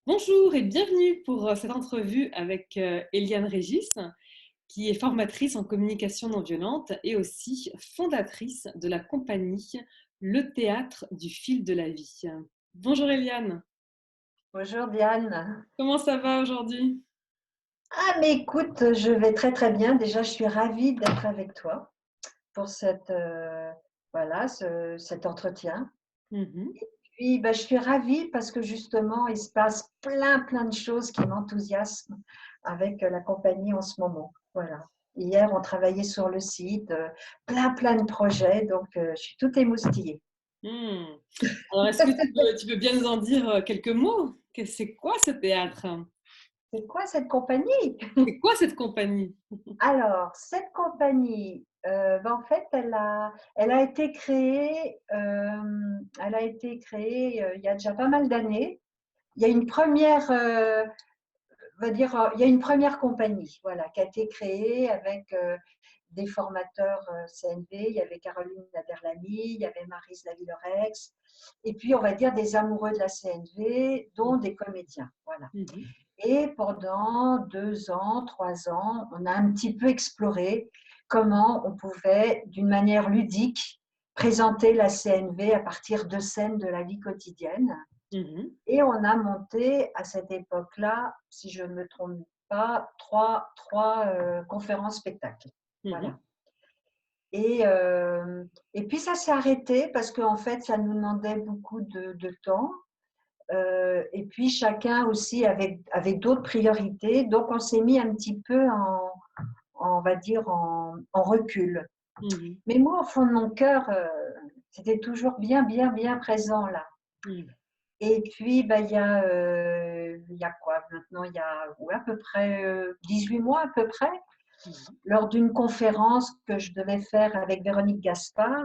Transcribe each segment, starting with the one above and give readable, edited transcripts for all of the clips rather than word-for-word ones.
Bonjour et bienvenue pour cette entrevue avec Eliane Régis, qui est formatrice en communication non violente et aussi fondatrice de la compagnie Le Théâtre du Fil de la Vie. Bonjour Eliane, Bonjour Diane. comment ça va aujourd'hui? Ah mais écoute, je vais très très bien. Déjà, je suis ravie d'être avec toi pour cet entretien. Mhm. Puis je suis ravie parce que justement, il se passe plein de choses qui m'enthousiasment avec la compagnie en ce moment. Voilà. Hier, on travaillait sur le site, plein de projets, donc je suis toute émoustillée. Hmm. Alors, est-ce que tu peux bien nous en dire quelques mots? C'est quoi ce théâtre? C'est quoi cette compagnie? C'est quoi cette compagnie? Alors, cette compagnie, en fait, elle a été créée, il y a déjà pas mal d'années. Il y a une première, on va dire, il y a une première compagnie, voilà, qui a été créée avec des formateurs CNV. Il y avait Caroline Naderlamy, il y avait Maryse Lavillerex, et puis on va dire des amoureux de la CNV, dont des comédiens, voilà. Mhm. Et pendant 2 ans, 3 ans, on a un petit peu exploré comment on pouvait, d'une manière ludique, présenter la CNV à partir de scènes de la vie quotidienne. Mhm. Et on a monté à cette époque-là, si je ne me trompe pas, trois conférences spectacles. Voilà. Mhm. Et puis ça s'est arrêté parce qu'en fait, ça nous demandait beaucoup de temps. Et puis chacun aussi avait d'autres priorités. Donc on s'est mis un petit peu on va dire, en recul. Mhm. Mais moi, au fond de mon cœur, c'était toujours bien présent là. Mhm. Et puis, il y a quoi maintenant? Il y a ouais, à peu près 18 mois à peu près, Mhm. lors d'une conférence que je devais faire avec Véronique Gaspard.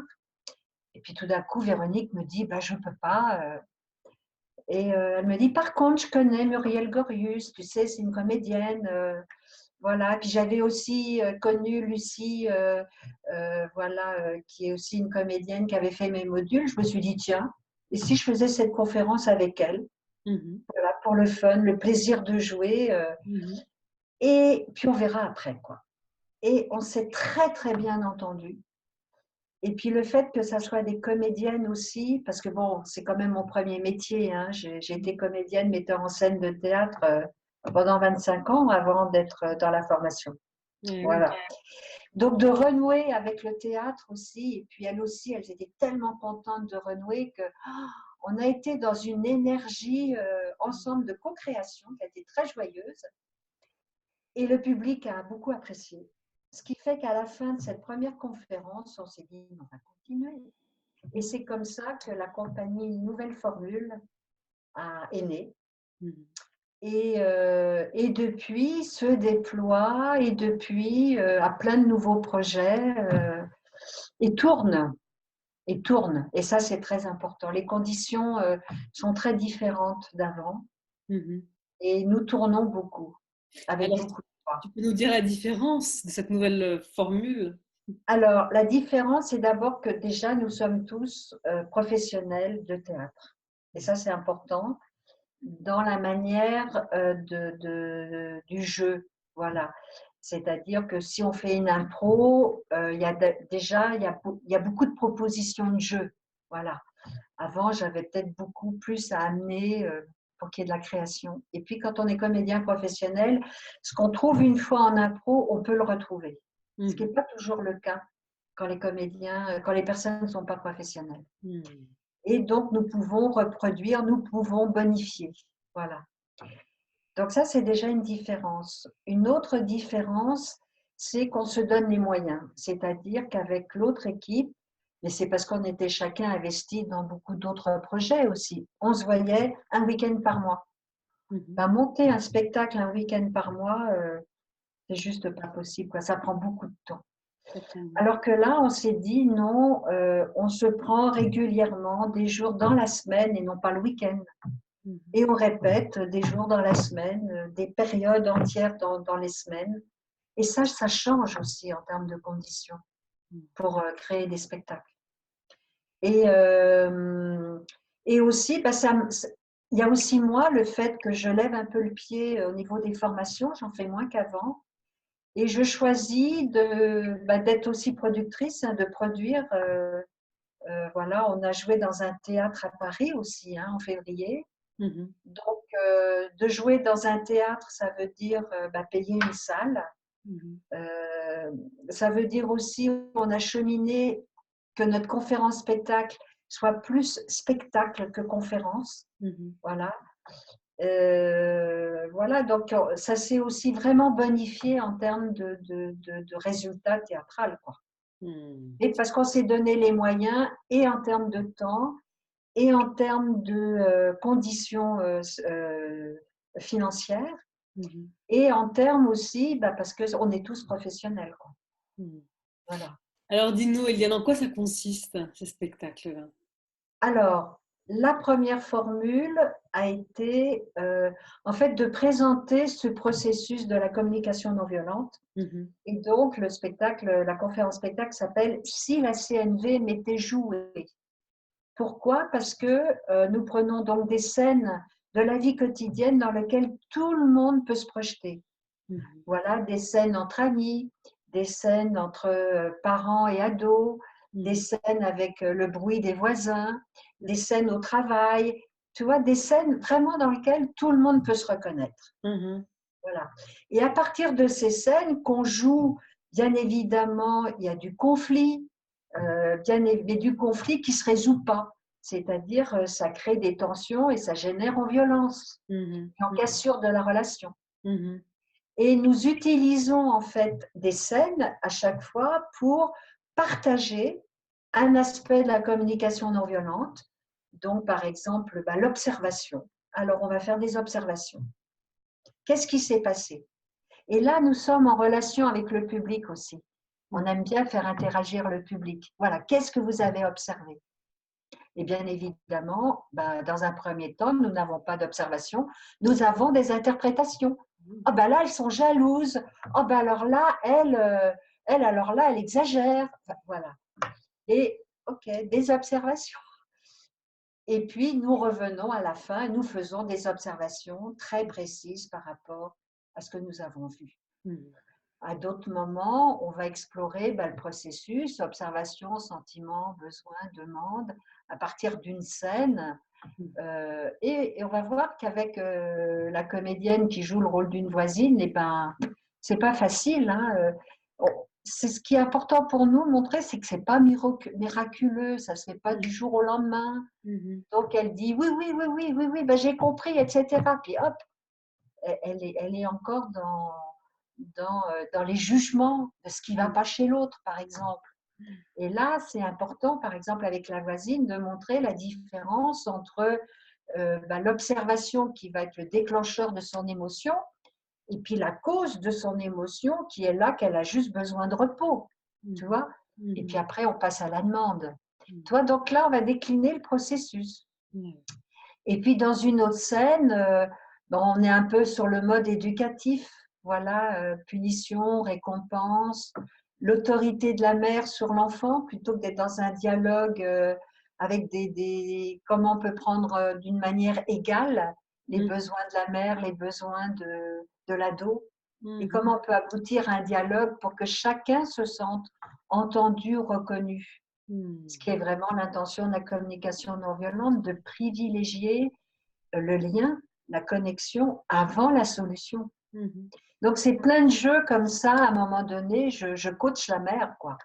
Et puis tout d'un coup, Véronique me dit, je ne peux pas. Et elle me dit, par contre, je connais Muriel Gorius, tu sais, c'est une comédienne. Voilà. Puis j'avais aussi connu Lucie, voilà, qui est aussi une comédienne qui avait fait mes modules. Je me suis dit, tiens, et si je faisais cette conférence avec elle, Mhm. voilà, pour le fun, le plaisir de jouer. Mhm. Et puis on verra après, quoi. Et on s'est très bien entendu. Et puis le fait que ça soit des comédiennes aussi, parce que bon, c'est quand même mon premier métier, hein. J'ai été comédienne, metteur en scène de théâtre pendant 25 ans avant d'être dans la formation. Eh oui. Voilà. Donc de renouer avec le théâtre aussi, et puis elles aussi, elles étaient tellement contentes de renouer que on a été dans une énergie ensemble de co-création qui a été très joyeuse, et le public a beaucoup apprécié. Ce qui fait qu'à la fin de cette première conférence, on s'est dit, on va continuer. Et c'est comme ça que la compagnie Nouvelle Formule est née. Mhm. Et depuis, se déploie, et depuis, a plein de nouveaux projets, et tourne, et tourne. Et ça, c'est très important. Les conditions sont très différentes d'avant, Mhm. et nous tournons beaucoup, avec Alors, beaucoup de joie. tu peux nous dire la différence de cette nouvelle formule? Alors, la différence, c'est d'abord que déjà, nous sommes tous professionnels de théâtre. Et ça, c'est important dans la manière du jeu. Voilà. C'est-à-dire que si on fait une impro, déjà, il y a beaucoup de propositions de jeu. Voilà. Avant, j'avais peut-être beaucoup plus à amener pour qu'il y ait de la création. Et puis, quand on est comédien professionnel, ce qu'on trouve une fois en impro, on peut le retrouver. Ce qui n'est Mhm. pas toujours le cas quand les comédiens, quand les personnes ne sont pas professionnelles. Mhm. Et donc, nous pouvons reproduire, nous pouvons bonifier. Voilà. Donc ça, c'est déjà une différence. Une autre différence, c'est qu'on se donne les moyens. C'est-à-dire qu'avec l'autre équipe, mais c'est parce qu'on était chacun investi dans beaucoup d'autres projets aussi, on se voyait un week-end par mois. Mhm. Monter un spectacle un week-end par mois, c'est juste pas possible, quoi. Ça prend beaucoup de temps. Certainement. Alors que là, on s'est dit non, on se prend régulièrement des jours dans la semaine et non pas le week-end. Mhm. Et on répète des jours dans la semaine, des périodes entières dans les semaines. Et ça change aussi en termes de conditions Mhm. pour créer des spectacles. Et, euh, et aussi, il y a aussi moi le fait que je lève un peu le pied au niveau des formations, j'en fais moins qu'avant. Et je choisis d'être aussi productrice, hein, de produire. Voilà, on a joué dans un théâtre à Paris aussi, hein, en février. Mhm. Donc, de jouer dans un théâtre, ça veut dire payer une salle. Mhm. Ça veut dire aussi qu'on a cheminé que notre conférence-spectacle soit plus spectacle que conférence. Mhm. Voilà. Voilà, donc ça s'est aussi vraiment bonifié en termes de résultats théâtrales, quoi. Mhm. Et parce qu'on s'est donné les moyens, et en termes de temps, et en termes de conditions financières, Mhm. et en termes aussi, parce qu'on est tous professionnels, quoi. Mhm. Voilà. Alors, dis-nous, Eliane, en quoi ça consiste, ce spectacle-là? Alors, la première formule a été, en fait, de présenter ce processus de la communication non violente. Mhm. Et donc, le spectacle, la conférence spectacle s'appelle Si la CNV m'était jouée. Pourquoi? Parce que nous prenons donc des scènes de la vie quotidienne dans lesquelles tout le monde peut se projeter. Mhm. Voilà, des scènes entre amis, des scènes entre parents et ados, des Mhm. scènes avec le bruit des voisins, des scènes au travail, tu vois, des scènes vraiment dans lesquelles tout le monde peut se reconnaître. Mhm. Voilà. Et à partir de ces scènes qu'on joue, bien évidemment, il y a du conflit, mais du conflit qui ne se résout pas. C'est-à-dire, ça crée des tensions et ça génère en violence Mhm. et en cassure de la relation. Mhm. Et nous utilisons en fait des scènes à chaque fois pour partager un aspect de la communication non violente. Donc, par exemple, l'observation. Alors, on va faire des observations. Qu'est-ce qui s'est passé? Et là, nous sommes en relation avec le public aussi. On Mhm. aime bien faire interagir le public. Voilà, qu'est-ce que vous avez observé? Et bien évidemment, dans un premier temps, nous n'avons pas d'observation, nous avons des interprétations. Ah ben là, elles sont jalouses. Ah ben alors là, alors là, elle exagère. Enfin, voilà. Et ok, des observations. Et puis nous revenons à la fin, nous faisons des observations très précises par rapport à ce que nous avons vu. Mhm. À d'autres moments, on va explorer le processus, observation, sentiment, besoin, demande, à partir d'une scène. Et on va voir qu'avec la comédienne qui joue le rôle d'une voisine, c'est pas facile, hein. C'est ce qui est important pour nous de montrer, c'est que c'est pas miraculeux, ça se fait pas du jour au lendemain. Mhm. Donc elle dit oui, oui, oui, oui, oui, oui, j'ai compris, etc. Puis hop, elle est encore dans les jugements de ce qui ne va pas chez l'autre, par exemple. Et là, c'est important, par exemple, avec la voisine, de montrer la différence entre l'observation qui va être le déclencheur de son émotion et puis la cause de son émotion qui est là qu'elle a juste besoin de repos, tu Mhm. vois. Et puis Mhm. après, on passe à la demande. Mhm. Tu vois, donc là, on va décliner le processus. Mhm. Et puis dans une autre scène, on est un peu sur le mode éducatif, voilà, punition, récompense, l'autorité de la mère sur l'enfant, plutôt que d'être dans un dialogue avec comment on peut prendre d'une manière égale les Mhm. besoins de la mère, les besoins de l'ado, et Mhm. comment on peut aboutir à un dialogue pour que chacun se sente entendu, reconnu. Ce Mhm. qui est vraiment l'intention de la communication non violente, de privilégier le lien, la connexion avant la solution. Mhm. Donc, c'est plein de jeux comme ça, à un moment donné, je coach la mère, quoi.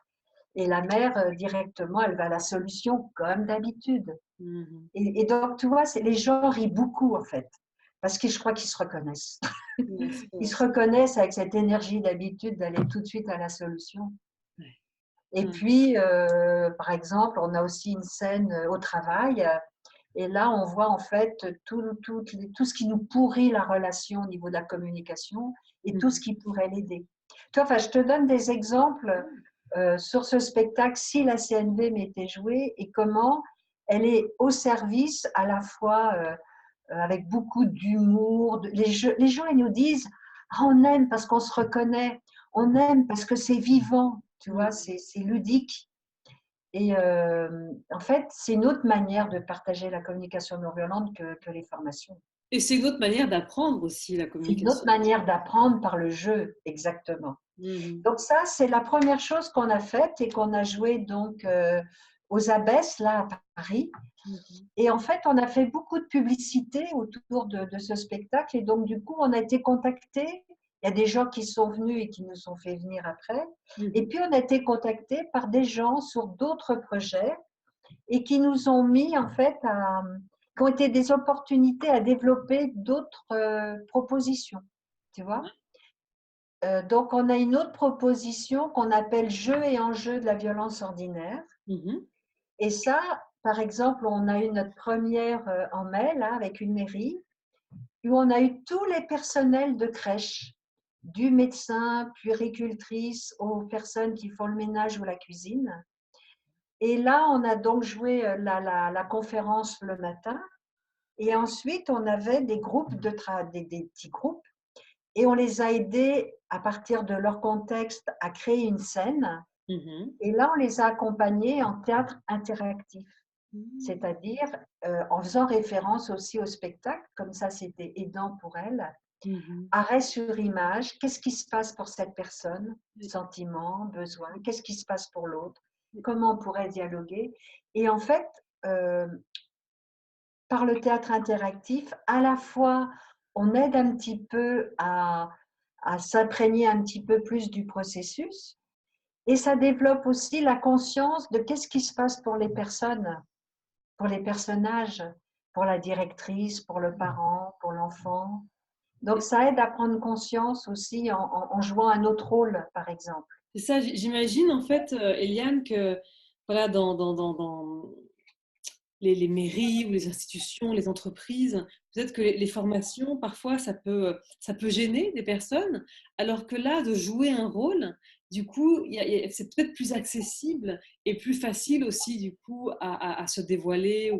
Et la mère, directement, elle va à la solution comme d'habitude. Mhm. Et donc, tu vois, les gens rient beaucoup, en fait, parce que je crois qu'ils se reconnaissent. Ouais, c'est Ils vrai. se reconnaissent avec cette énergie d'habitude d'aller tout de suite à la solution. Ouais. Et Mhm. puis, par exemple, on a aussi une scène au travail. Et là, on voit en fait tout ce qui nous pourrit la relation au niveau de la communication et tout ce Mhm. qui pourrait l'aider. Toi, enfin, je te donne des exemples sur ce spectacle, si la CNV m'était jouée et comment elle est au service à la fois avec beaucoup d'humour. Les gens, ils nous disent ah, on aime parce qu'on se reconnaît, on aime parce que c'est vivant, tu vois, Mhm. c'est ludique. Et en fait, c'est une autre manière de partager la communication non violente que les formations. Et c'est une autre manière d'apprendre aussi la C'est une autre communication. manière d'apprendre par le jeu, exactement. Mhm. Donc ça, c'est la première chose qu'on a faite et qu'on a joué donc aux Abbesses, là à Paris. Mhm. Et en fait, on a fait beaucoup de publicité autour de ce spectacle. Et donc, du coup, on a été contactés. Il y a des gens qui sont venus et qui nous ont fait venir après. Et Mhm. puis, on a été contactés par des gens sur d'autres projets et qui nous ont mis, en fait, qui ont été des opportunités à développer d'autres propositions. Tu vois? Donc, on a une autre proposition qu'on appelle Jeux et enjeux de la violence ordinaire. Mhm. Et ça, par exemple, on a eu notre première en mai, là, avec une mairie, où on a eu tous les personnels de crèche, du médecin, puéricultrice, aux personnes qui font le ménage ou la cuisine. Et là, on a donc joué la conférence le matin. Et ensuite, on avait des groupes des petits groupes, et on les a aidés à partir de leur contexte à créer une scène. Mhm. Et là, on les a accompagnés en théâtre interactif, Mhm. c'est-à-dire en faisant référence aussi au spectacle, comme ça c'était aidant pour elles. Mhm. Arrêt sur image, qu'est-ce qui se passe pour cette personne? Oui. Sentiments, besoins, Oui. qu'est-ce qui se passe pour l'autre? Oui. Comment on pourrait dialoguer? Et en fait, euh, par le théâtre interactif, à la fois, on aide un petit peu à s'imprégner un petit peu plus du processus, et ça développe aussi la conscience de qu'est-ce qui se passe pour les personnes, pour les personnages, pour la directrice, pour le parent, pour l'enfant. Donc, ça aide à prendre conscience aussi en jouant un autre rôle, par exemple. C'est ça, j'imagine en fait, Eliane, que voilà, dans les mairies ou les institutions, les entreprises, peut-être que les formations, parfois, ça peut gêner des personnes, alors que là, de jouer un rôle, du coup, c'est peut-être plus accessible et plus facile aussi, du coup, à se dévoiler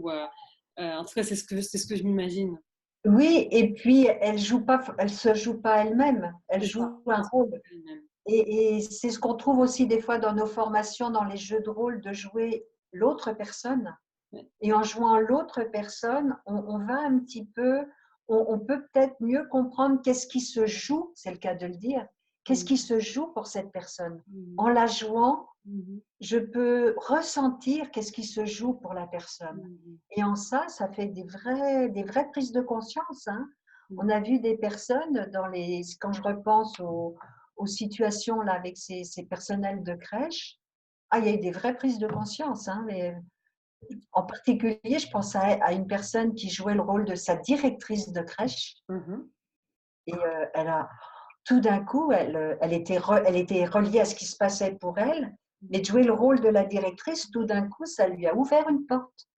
en tout cas, c'est ce que je m'imagine. Oui, et puis elle se joue pas elle-même, elle C'est ça, joue un elle se rôle. fait elle-même. Et c'est ce qu'on trouve aussi des fois dans nos formations, dans les jeux de rôle, de jouer l'autre personne. Ouais. Et en jouant l'autre personne, on va un petit peu, on peut peut-être mieux comprendre qu'est-ce qui se joue, c'est le cas de le dire, qu'est-ce qui Mhm. se joue pour cette personne. En Mhm. la jouant, Mhm. je peux ressentir qu'est-ce qui se joue pour la personne. Mhm. Et en ça, ça fait des vraies prises de conscience, hein. On Mhm. a vu des personnes quand je repense aux situations là avec ces personnels de crèche, ah, il y a eu des vraies prises de conscience, hein, en particulier, je pense à une personne qui jouait le rôle de sa directrice de crèche Mhm. et elle a tout d'un coup, elle était reliée à ce qui se passait pour elle, mais de jouer le rôle de la directrice, tout d'un coup, ça lui a ouvert une porte,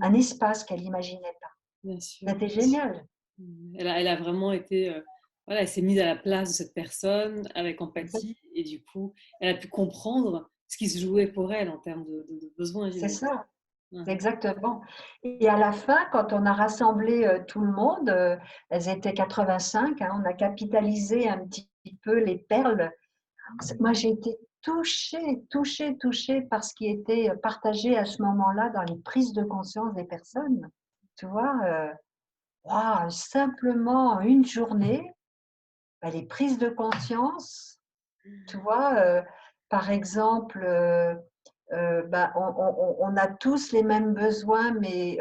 un Mhm. espace qu'elle n'imaginait pas. Bien sûr. C'était génial. Elle a vraiment été, voilà, elle s'est mise à la place de cette personne avec empathie et du coup, elle a pu comprendre ce qui se jouait pour elle en termes de besoins, C'est j'imagine. ça, Mhm. exactement. Et à la fin, quand on a rassemblé tout le monde, elles étaient 85, hein, on a capitalisé un petit peu les perles. Moi, j'ai été touchée par ce qui était partagé à ce moment-là dans les prises de conscience des personnes. Tu vois, waouh, simplement en une journée, bah, les prises de conscience, tu vois, par exemple, bah, on a tous les mêmes besoins, mais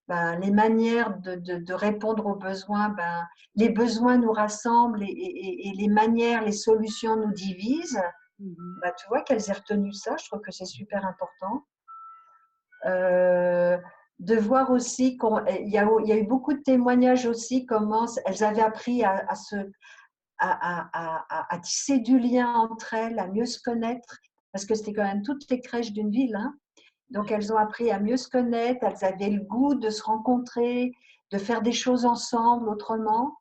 ben, les manières de répondre aux besoins, ben, les besoins nous rassemblent et les manières, les solutions nous divisent. Mhm. Bah, tu vois qu'elles aient retenu ça, je trouve que c'est super important. Euh, de voir aussi il y a eu beaucoup de témoignages aussi comment elles avaient appris à tisser du lien entre elles, à mieux se connaître, parce que c'était quand même toutes les crèches d'une ville, hein. Donc elles ont appris à mieux se connaître, elles avaient le goût de se rencontrer, de faire des choses ensemble autrement.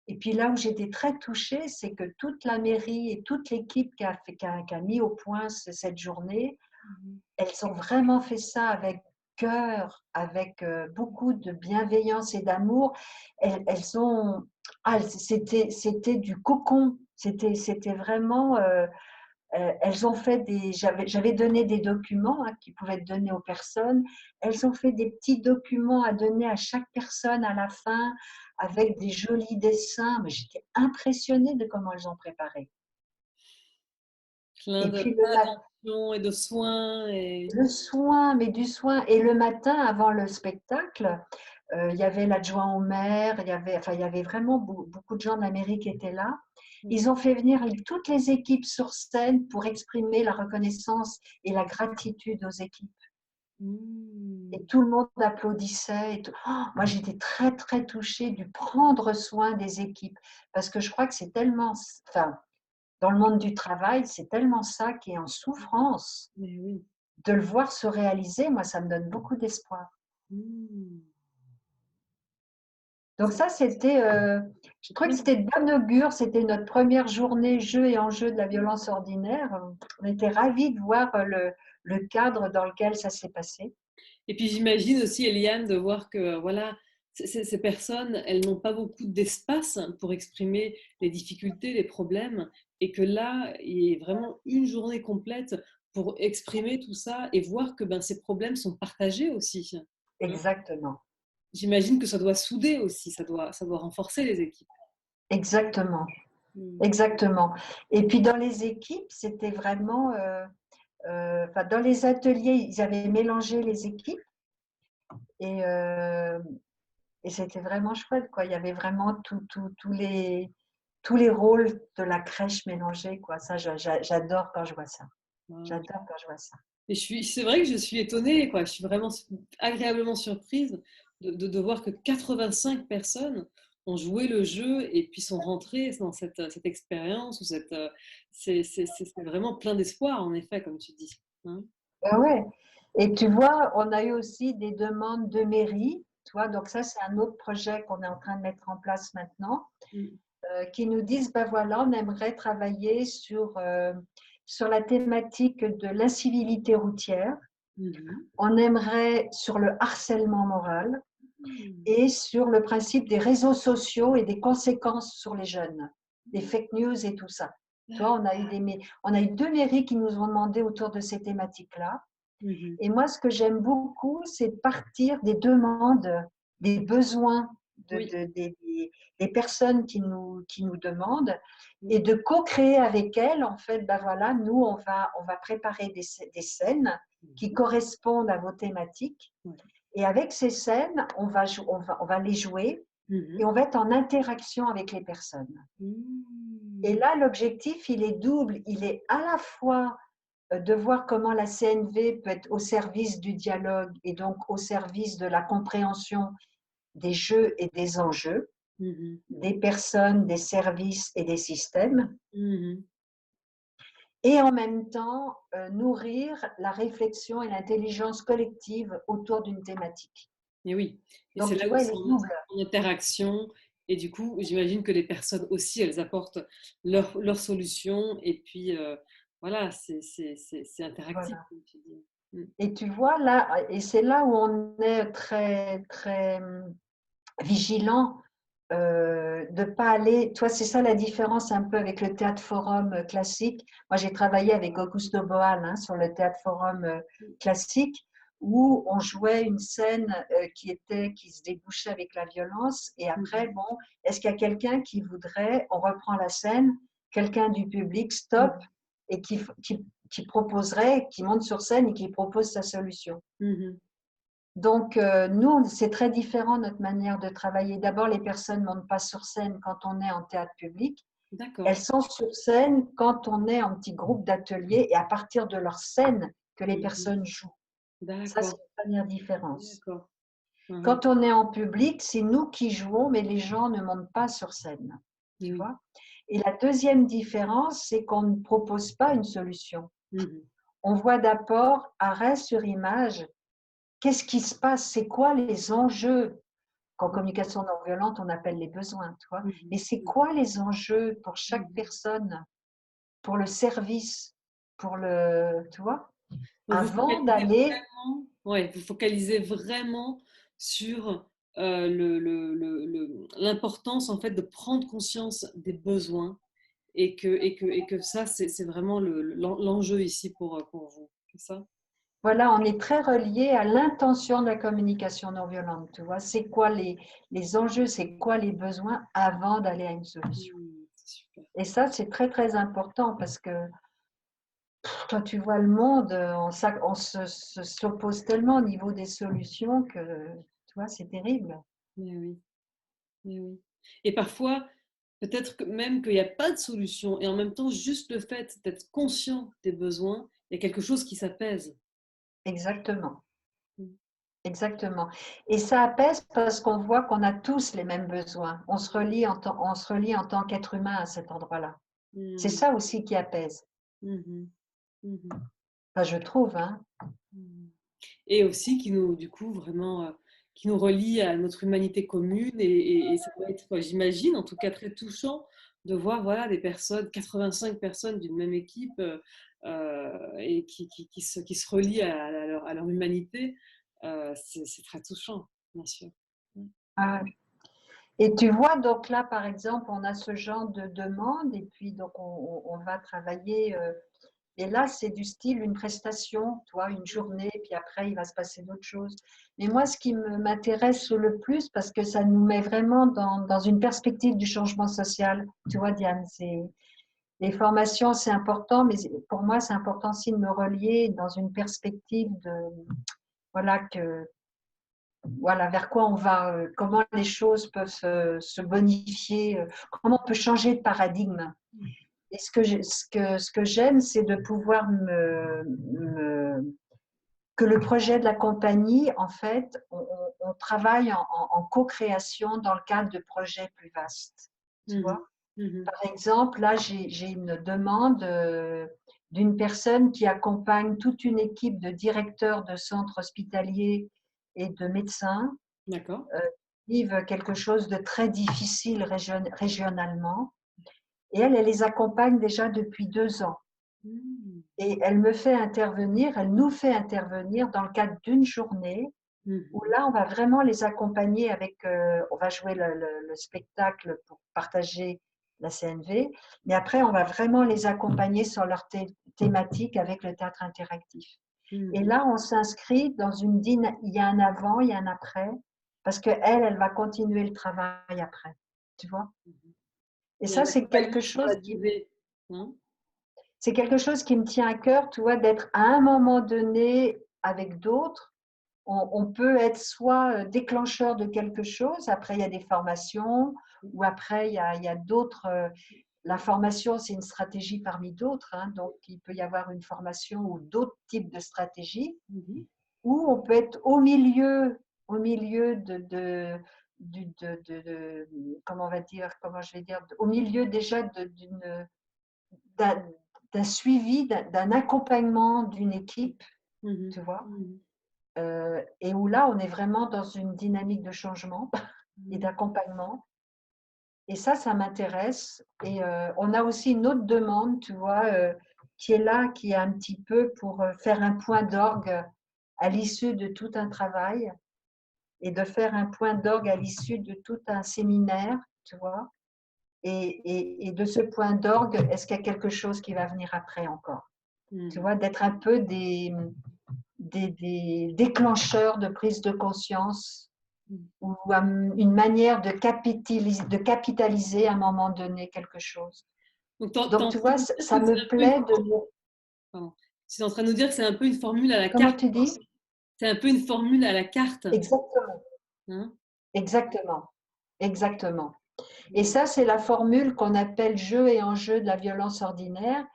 Et puis là où j'étais très touchée, c'est que toute la mairie et toute l'équipe qui a mis au point cette journée, Mhm. elles ont vraiment fait ça avec cœur, avec beaucoup de bienveillance et d'amour. Elles ont, c'était du cocon. C'était vraiment Elles ont fait j'avais donné des documents, hein, qui pouvaient être donnés aux personnes. Elles ont fait des petits documents à donner à chaque personne à la fin, avec des jolis dessins. Mais j'étais impressionnée de comment elles ont préparé. Et puis Plein d'attention et de soins et le soin, mais du soin. Et le matin, avant le spectacle, il y avait l'adjoint au maire, il y avait vraiment beaucoup de gens d'Amérique qui étaient là. Ils ont fait venir toutes les équipes sur scène pour exprimer la reconnaissance et la gratitude aux équipes. Et mmh. tout le monde applaudissait. Et tout. Oh, moi, j'étais très, très touchée du prendre soin des équipes. Parce que je crois que c'est tellement, enfin, dans le monde du travail, c'est tellement ça qui est en souffrance. Mais oui. De le voir se réaliser, moi, ça me donne beaucoup d'espoir. Mmh. Donc ça, je trouvais que c'était de bon augure. C'était notre première journée jeu et enjeu de la violence ordinaire. On était ravis de voir le cadre dans lequel ça s'est passé. Et puis j'imagine aussi, Eliane, de voir que voilà, ces personnes, elles n'ont pas beaucoup d'espace pour exprimer les difficultés, les problèmes, et que là, il y ait vraiment une journée complète pour exprimer tout ça et voir que ben, ces problèmes sont partagés aussi. Hein. Exactement. J'imagine que ça doit souder aussi, ça doit renforcer les équipes. Exactement. Mm. Exactement. Et puis dans les équipes, c'était vraiment, enfin, dans les ateliers, ils avaient mélangé les équipes et, euh, et c'était vraiment chouette, quoi. Il y avait vraiment tous les rôles de la crèche mélangés, quoi. Ça, j'adore quand je vois ça. Wow. J'adore quand je vois ça. Et c'est vrai que je suis étonnée, quoi. Je suis vraiment agréablement surprise de voir que 85 personnes ont joué le jeu et puis sont rentrées dans cette expérience. Ou c'est vraiment plein d'espoir, en effet, comme tu dis. Hein. Ah ouais. Et tu vois, on a eu aussi des demandes de mairie, tu vois, donc ça, c'est un autre projet qu'on est en train de mettre en place maintenant, Mm. qui nous disent, ben voilà, on aimerait travailler sur la thématique de l'incivilité routière, Mhm. on aimerait sur le harcèlement moral Mm. et sur le principe des réseaux sociaux et des conséquences sur les jeunes, des fake news et tout ça. Tu vois, on a eu deux mairies qui nous ont demandé autour de ces thématiques-là. Mhm. Et moi, ce que j'aime beaucoup, c'est partir des demandes, des besoins Oui. des personnes qui nous demandent Oui. et de co-créer avec elles. En fait, ben voilà, nous, on va préparer des scènes qui Mhm. correspondent à vos thématiques. Ouais. Et avec ces scènes, on va les jouer et Mhm. on va être en interaction avec les personnes. Et Mm. là, l'objectif, il est double. Il est à la fois de voir comment la CNV peut être au service du dialogue et donc au service de la compréhension des jeux et des enjeux, Mhm. des personnes, des services et des systèmes, Mhm. et en même temps nourrir la réflexion et l'intelligence collective autour d'une thématique. Et oui, et c'est Donc, là tu où vois, ils elle est sont double. en interaction. Et du coup, j'imagine que les personnes aussi, elles apportent leurs solutions. Et puis, voilà, c'est interactif, Voilà. comme tu dis. Mm. Et tu vois, là, et c'est là où on est très, très vigilant de ne pas aller. Toi, c'est ça la différence un peu avec le théâtre forum classique. Moi, j'ai travaillé avec Augusto Boal, hein, sur le théâtre forum classique, où on jouait une scène qui se débouchait avec la violence. Et après, Mhm. bon, est-ce qu'il y a quelqu'un qui voudrait, on reprend la scène, quelqu'un du public stop Mhm. et qui proposerait, qui monte sur scène et qui propose sa solution. Mhm. Donc, nous, c'est très différent notre manière de travailler. D'abord, les personnes ne montent pas sur scène quand on est en théâtre public. Elles D'accord. sont sur scène quand on est en petit groupe d'atelier et à partir de leur scène que les Mhm. personnes jouent. Ça, c'est D'accord. une première différence. D'accord. Mhm. Quand on est en public, c'est nous qui jouons, mais les gens ne montent pas sur scène. Et Tu oui. vois? Et la deuxième différence, c'est qu'on ne propose pas une solution. Mhm. On voit d'abord, arrêt sur image, qu'est-ce qui se passe? C'est quoi les enjeux? Qu'en communication non violente, on appelle les besoins, tu vois. Mhm. Mais c'est Mhm. quoi les enjeux pour chaque Mhm. personne, pour le service, pour le, tu vois, Donc, avant d'aller, vous focalisez vraiment sur l'importance en fait de prendre conscience des besoins et que ça, c'est vraiment l'enjeu ici pour vous. C'est ça? Voilà, on est très relié à l'intention de la communication non violente, tu vois. C'est quoi les enjeux, c'est quoi les besoins avant d'aller à une solution. C'est super. Et ça, c'est très, très important parce que quand tu vois le monde, on s'oppose tellement au niveau des solutions que, tu vois, c'est terrible. Mais oui, mais oui. Et parfois, peut-être que même qu'il n'y a pas de solution et en même temps, juste le fait d'être conscient des besoins, il y a quelque chose qui s'apaise. Exactement, Mmh. exactement. Et ça apaise parce qu'on voit qu'on a tous les mêmes besoins. On se relie en tant qu'être humain à cet endroit-là. C'est Mmh. ça aussi qui apaise. Mmh. Mmh. Enfin, je trouve, hein. Mmh. Et aussi qui nous, du coup, vraiment, qui nous relie à notre humanité commune et ça doit être, j'imagine, en tout cas très touchant de voir, voilà, des personnes, 85 personnes d'une même équipe et qui se relient à leur humanité. C'est très touchant, bien sûr. Mmh. Ah, et tu vois, donc là, par exemple, on a ce genre de demande et puis donc on va travailler. Et là, c'est du style une prestation, toi, une journée, puis après, il va se passer d'autres choses. Mais moi, ce qui m'intéresse le plus, parce que ça nous met vraiment dans une perspective du changement social, tu vois, Diane, les formations, c'est important, mais pour moi, c'est important aussi de me relier dans une perspective de, voilà, voilà, vers quoi on va, comment les choses peuvent se bonifier, comment on peut changer de paradigme. Et ce que j'aime, c'est de pouvoir que le projet de la compagnie, en fait, on travaille en co-création dans le cadre de projets plus vastes. Tu Mmh. vois? Mmh. Par exemple, là, j'ai une demande d'une personne qui accompagne toute une équipe de directeurs de centres hospitaliers et de médecins D'accord. qui vivent quelque chose de très difficile régionalement. Et elle les accompagne déjà depuis 2 ans. Mmh. Et elle me fait intervenir, elle nous fait intervenir dans le cadre d'une journée où Mmh. là, on va vraiment les accompagner avec, on va jouer le spectacle pour partager la CNV, mais après, on va vraiment les accompagner sur leur thématique avec le théâtre interactif. Et Mmh. là, on s'inscrit dans une dynamique, il y a un avant, il y a un après, parce qu'elle, elle va continuer le travail après, tu vois. Et Il y a un ça, accompagnement sur la durée, hein? c'est quelque chose qui me tient à cœur, tu vois, d'être à un moment donné avec d'autres. On peut être soit déclencheur de quelque chose, après il y a des formations, ou après il y a d'autres. La formation, c'est une stratégie parmi d'autres, hein, donc il peut y avoir une formation ou d'autres types de stratégies, Mmh. ou on peut être au milieu comment on va dire, comment je vais dire, au milieu déjà d'un d'un suivi, d'un accompagnement d'une équipe, Mmh. tu vois, Mmh. et où là, on est vraiment dans une dynamique de changement et Mmh. d'accompagnement. Et ça m'intéresse. Et on a aussi une autre demande, tu vois, qui est là, qui est un petit peu pour faire un point d'orgue à l'issue de tout un travail et de faire un point d'orgue à l'issue de tout un séminaire, tu vois. Et de ce point d'orgue, est-ce qu'il y a quelque chose qui va venir après encore? Tu Mmh. vois, d'être un peu des déclencheurs de prise de conscience Mmh. ou une manière de capitaliser à un moment donné quelque chose. Donc, tu es Donc, en tu train de vois, nous dire ça que c'est me un peu une plaît de… pardon. Tu es en train de nous dire que c'est un peu une formule à la Comment carte. tu dis? C'est un peu une formule à la carte, Exactement, hein? exactement, exactement. Et Mmh. ça, c'est la formule qu'on appelle jeu et enjeu de la violence ordinaire,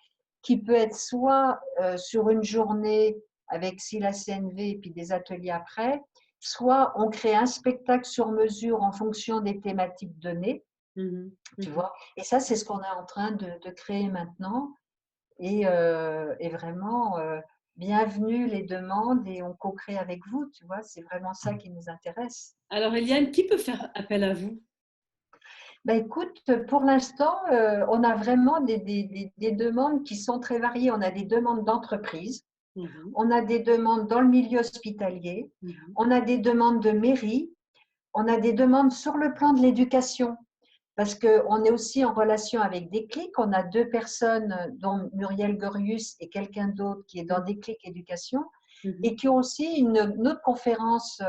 qui peut être soit sur une journée avec SILA CNV et puis des ateliers après, soit on crée un spectacle sur mesure en fonction des thématiques données, Mmh. tu Mmh. vois. Et ça, c'est ce qu'on est en train de créer maintenant. Et vraiment, bienvenue les demandes et on co-crée avec vous, tu vois. C'est vraiment ça qui nous intéresse. Alors Eliane, qui peut faire appel à vous? Bah, écoute, pour l'instant, on a vraiment des demandes qui sont très variées. On a des demandes d'entreprise, Mmh. on a des demandes dans le milieu hospitalier, Mmh. on a des demandes de mairie, on a des demandes sur le plan de l'éducation. parce qu'on est aussi en relation avec Déclic. On a deux personnes, dont Muriel Gorius et quelqu'un d'autre qui est dans Déclic Éducation, et Mhm. qui ont aussi une autre conférence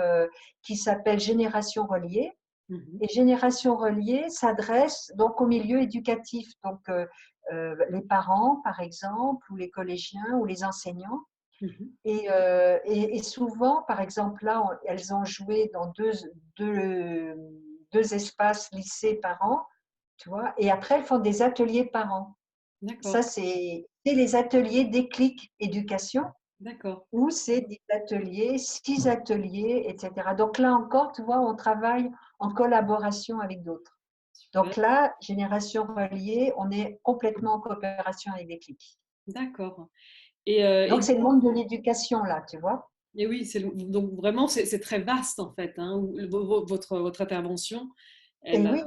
qui s'appelle Génération Reliée. Mhm. Et Génération Reliée s'adresse donc au milieu éducatif, donc les parents par exemple, ou les collégiens, ou les enseignants. Mhm. Et souvent, par exemple, là, elles ont joué dans deux, deux espaces lycées par an, tu vois, et après, elles font des ateliers par an. Ça, D'accord, c'est les ateliers Déclic Éducation, d'accord. où c'est des ateliers, 6 ateliers, etc. Donc là encore, tu vois, on travaille en collaboration avec d'autres. Super. Donc là, Génération Reliée, on est complètement en coopération avec Déclic. D'accord. Donc c'est le monde de l'éducation, là, tu vois. Et oui, donc vraiment, c'est très vaste en fait, hein, votre intervention. Et Elle, oui.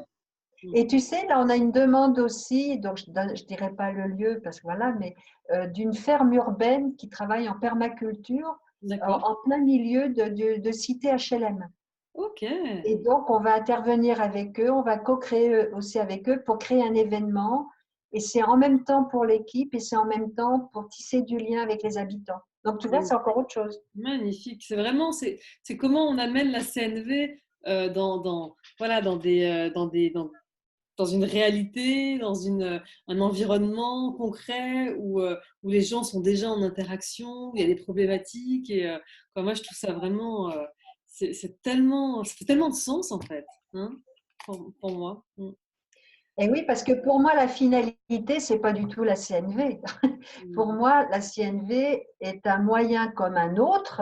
mm, Et tu sais, là, on a une demande aussi, donc je ne dirai pas le lieu parce que voilà, mais d'une ferme urbaine qui travaille en permaculture d'accord. en plein milieu de cité HLM. Ok. Et donc, on va intervenir avec eux, on va co-créer aussi avec eux pour créer un événement. Et c'est en même temps pour l'équipe et c'est en même temps pour tisser du lien avec les habitants. Donc, tu vois, c'est encore autre chose. Magnifique. C'est vraiment, c'est comment on amène la CNV voilà, dans une réalité, un environnement concret où les gens sont déjà en interaction, où il y a des problématiques. Et enfin, moi, je trouve ça vraiment, ça fait tellement de sens en fait, hein, pour moi. Mm. Et oui, parce que pour moi, la finalité, c'est pas du tout la CNV. Pour Mm. moi, la CNV est un moyen comme un autre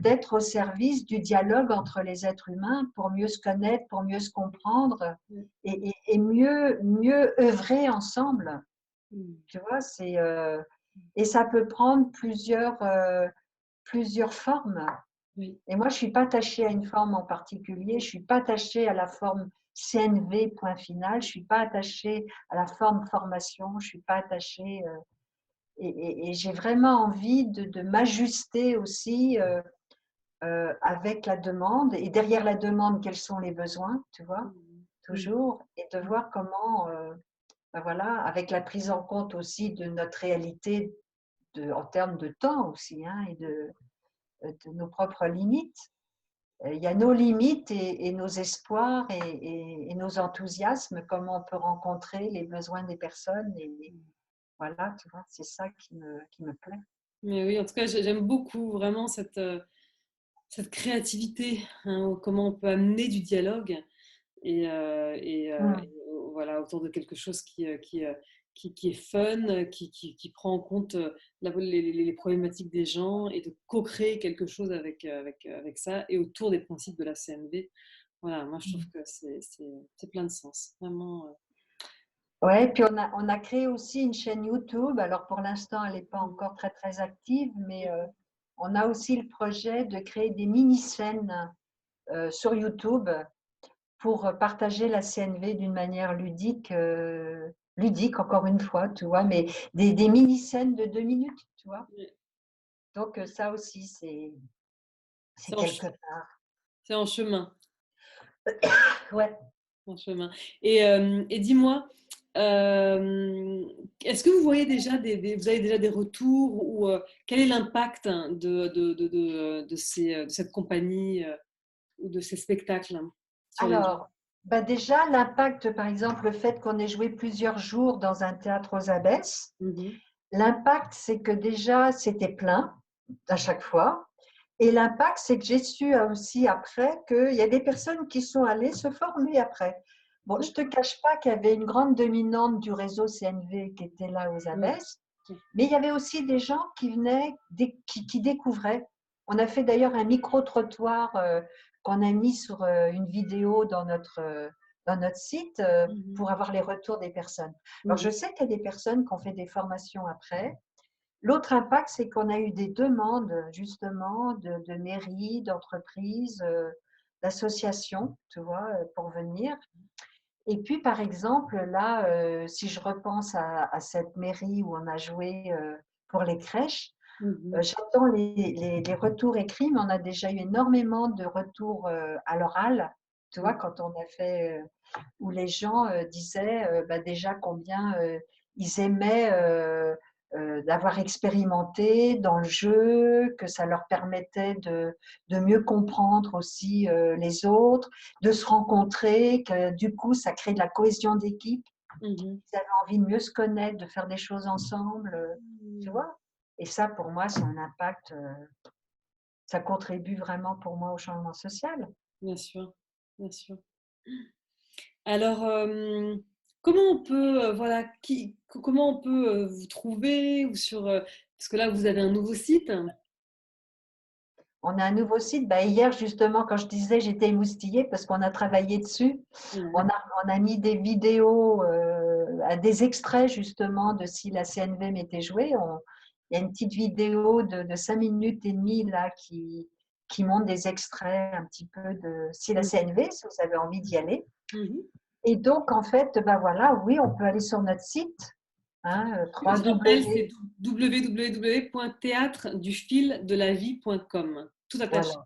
d'être au service du dialogue entre les êtres humains pour mieux se connaître, pour mieux se comprendre et mieux œuvrer ensemble. Mm. Tu vois, et ça peut prendre plusieurs formes. Oui. Et moi, je ne suis pas attachée à une forme en particulier, je ne suis pas attachée à la forme CNV, point final, je ne suis pas attachée à la forme formation, je ne suis pas attachée. Et j'ai vraiment envie de m'ajuster aussi avec la demande, et derrière la demande, quels sont les besoins, tu vois, Mm. Mm. toujours, et de voir comment, ben voilà, avec la prise en compte aussi de notre réalité en termes de temps aussi, hein, et de nos propres limites. Il y a nos limites et nos espoirs et nos enthousiasmes, comment on peut rencontrer les besoins des personnes. Et voilà, tu vois, c'est ça qui me plaît. Mais oui, en tout cas, j'aime beaucoup vraiment cette créativité, hein, comment on peut amener du dialogue Mm. voilà, autour de quelque chose qui est fun, qui prend en compte les problématiques des gens et de co-créer quelque chose avec ça et autour des principes de la CNV. Voilà, moi je trouve que c'est plein de sens. Vraiment. Ouais, puis on a créé aussi une chaîne YouTube. Alors pour l'instant, elle n'est pas encore très très active, mais on a aussi le projet de créer des mini-scènes sur YouTube pour partager la CNV d'une manière ludique, ludique encore une fois, tu vois, mais des mini-scènes de 2 minutes, tu vois. Donc ça aussi, c'est C'est en, quelque part. c'est en chemin. Ouais. En chemin. Et dis-moi, euh, est-ce que vous voyez déjà vous avez déjà des retours ou quel est l'impact de cette compagnie ou de ces spectacles sur les gens? Alors, bah déjà, l'impact, par exemple, le fait qu'on ait joué plusieurs jours dans un théâtre aux Abbesses, Mhm. l'impact, c'est que déjà, c'était plein à chaque fois. Et l'impact, c'est que j'ai su aussi après qu'il y a des personnes qui sont allées se former après. Bon, je ne te cache pas qu'il y avait une grande dominante du réseau CNV qui était là aux Ouais. Abbesses, mais il y avait aussi des gens qui venaient, qui découvraient. On a fait d'ailleurs un micro-trottoir qu'on a mis sur une vidéo dans notre site Mhm. pour avoir les retours des personnes. Alors, Mhm. je sais qu'il y a des personnes qui ont fait des formations après. L'autre impact, c'est qu'on a eu des demandes justement de mairies, d'entreprises, d'associations, tu vois, pour venir. Et puis, par exemple, là, si je repense à cette mairie où on a joué pour les crèches, Mhm. j'attends les retours écrits, mais on a déjà eu énormément de retours à l'oral. Tu vois, quand on a fait, où les gens disaient bah, déjà combien ils aimaient d'avoir expérimenté dans le jeu, que ça leur permettait de mieux comprendre aussi les autres, de se rencontrer, que du coup ça crée de la cohésion d'équipe. Mhm. Ils avaient envie de mieux se connaître, de faire des choses ensemble, tu Mhm. vois. Et ça, pour moi, c'est un impact, ça contribue vraiment pour moi au changement social. Bien sûr, bien sûr. Alors, comment on peut, voilà, comment on peut vous trouver ou sur, parce que là, vous avez un nouveau site. On a un nouveau site. Bah, hier, justement, quand je disais j'étais émoustillée parce qu'on a travaillé dessus, Ouais. on a mis des vidéos, des extraits justement de si la CNV m'était jouée. Il y a une petite vidéo de 5 minutes et demie là qui montre des extraits un petit peu de si la CNV, si vous avez envie d'y aller. Mhm. Et donc, en fait, bah voilà, oui, on peut aller sur notre site, hein, Je rappelle, 3W. c'est www.théâtredufildelavie.com. Tout Voilà. attaché.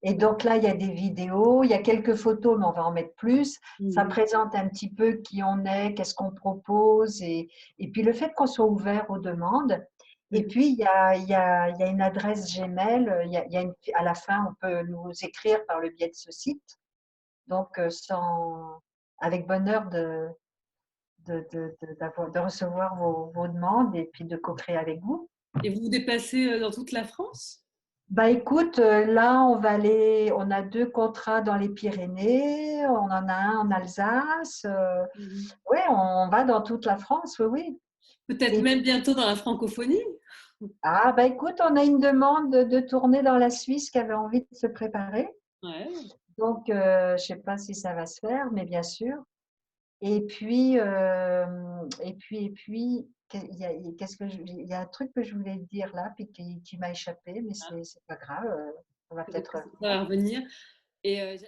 Et donc là, il y a des vidéos, il y a quelques photos, mais on va en mettre plus. Ça Mhm. présente un petit peu qui on est, qu'est-ce qu'on propose, et puis le fait qu'on soit ouvert aux demandes. Et Mhm. puis, il y a une adresse Gmail, à la fin, on peut nous écrire par le biais de ce site. Donc, avec bonheur de recevoir vos demandes et puis de co-créer avec vous. Et vous vous déplacez dans toute la France? Bah écoute, là on va aller, on a 2 contrats dans les Pyrénées, on en a un en Alsace. Mhm. Ouais, on va dans toute la France, oui, oui. Peut-être Et même bientôt dans la francophonie? ah bah écoute, on a une demande de tournée dans la Suisse qui avait envie de se préparer. Ouais. Donc je sais pas si ça va se faire, mais bien sûr. Et puis il y a un truc que je voulais te dire là, puis qui m'a échappé, mais c'est pas grave, on va Peut-être peut-être que ça revenir. va revenir. Et,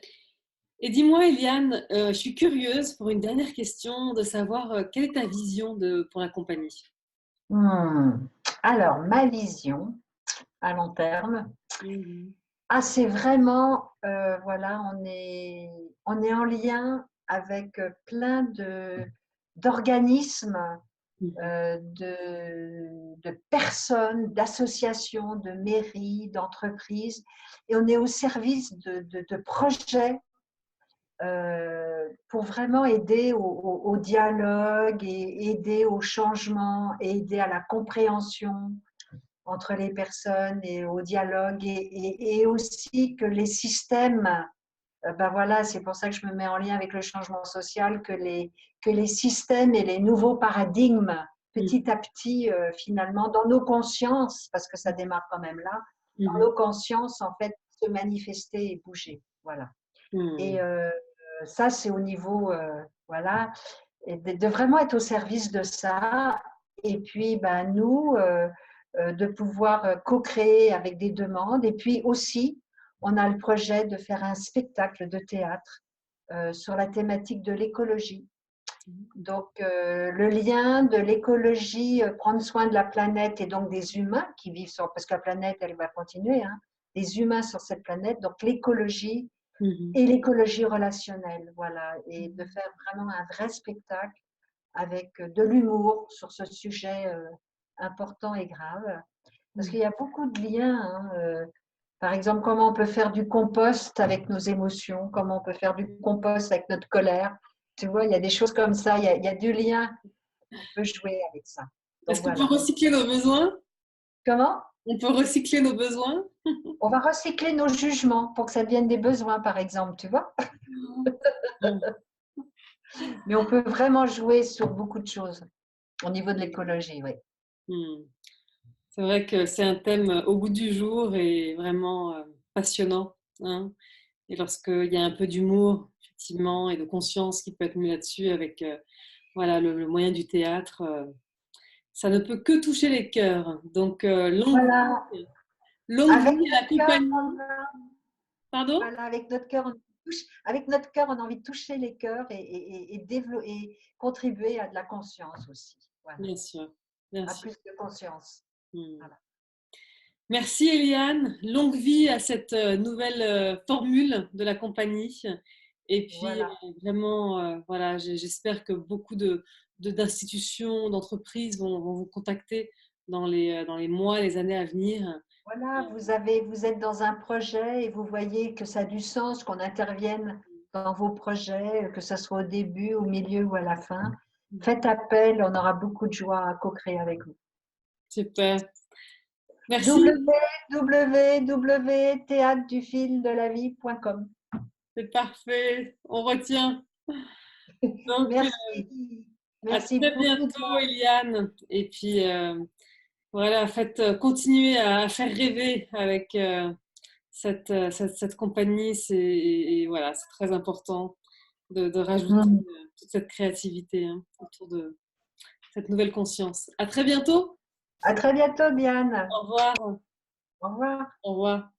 et dis-moi, Eliane, je suis curieuse pour une dernière question de savoir quelle est ta vision pour la compagnie? Hmm. Alors, ma vision à long terme, Mhm. ah, c'est vraiment, voilà, on est en lien avec plein d'organismes, Mhm. de personnes, d'associations, de mairies, d'entreprises, et on est au service de projets pour vraiment aider au dialogue et aider au changement et aider à la compréhension entre les personnes et au dialogue et aussi que les systèmes, ben voilà, c'est pour ça que je me mets en lien avec le changement social, que les systèmes et les nouveaux paradigmes, petit à petit, finalement, dans nos consciences, parce que ça démarre quand même là, dans Mhm. nos consciences, en fait, se manifester et bouger. Voilà. Et Mhm. ça, c'est au niveau, voilà, et de vraiment être au service de ça. Et puis, ben, nous, de pouvoir co-créer avec des demandes. Et puis aussi, on a le projet de faire un spectacle de théâtre sur la thématique de l'écologie. Donc, le lien de l'écologie, prendre soin de la planète et donc des humains qui vivent sur, parce que la planète, elle va continuer, hein, des humains sur cette planète, donc l'écologie Mhm. et l'écologie relationnelle, voilà, et de faire vraiment un vrai spectacle avec de l'humour sur ce sujet important et grave. Parce Mhm. qu'il y a beaucoup de liens, hein, par exemple, comment on peut faire du compost avec nos émotions, comment on peut faire du compost avec notre colère. Tu vois, il y a des choses comme ça, il y a du lien, on peut jouer avec ça. Donc Est-ce qu'on peut voilà. recycler nos besoins? Comment? On peut recycler nos besoins? On va recycler nos jugements pour que ça devienne des besoins, par exemple, tu vois. Mhm. Mais on peut vraiment jouer sur beaucoup de choses au niveau de l'écologie, oui. Mhm. C'est vrai que c'est un thème au goût du jour et vraiment passionnant, hein. Et lorsqu'il y a un peu d'humour, effectivement, et de conscience qui peut être mis là-dessus avec voilà, le moyen du théâtre, ça ne peut que toucher les cœurs. Donc, Voilà, longue avec vie à la notre cœur, compagnie. Pardon? voilà, avec notre cœur, on a envie de toucher les cœurs et contribuer à de la conscience aussi. Voilà, Bien sûr, bien à sûr. plus de conscience. Hmm. Voilà. Merci Eliane. Longue vie à cette nouvelle formule de la compagnie. Et puis, Voilà. vraiment, voilà, j'espère que beaucoup d'institutions, d'entreprises vont vous contacter dans les mois, les années à venir. Voilà, vous êtes dans un projet et vous voyez que ça a du sens qu'on intervienne dans vos projets, que ce soit au début, au milieu ou à la fin. Faites appel, on aura beaucoup de joie à co-créer avec vous. Super. Merci, www.théâtredufildelavie.com. c'est parfait. On retient. Donc, Merci. à Merci très beaucoup. bientôt, Eliane. Et puis, voilà, faites continuer à faire rêver avec cette compagnie. Et voilà, c'est très important de rajouter Mm. toute cette créativité, hein, autour de cette nouvelle conscience. À très bientôt. À très bientôt, Diane. Au revoir. Au revoir. Au revoir.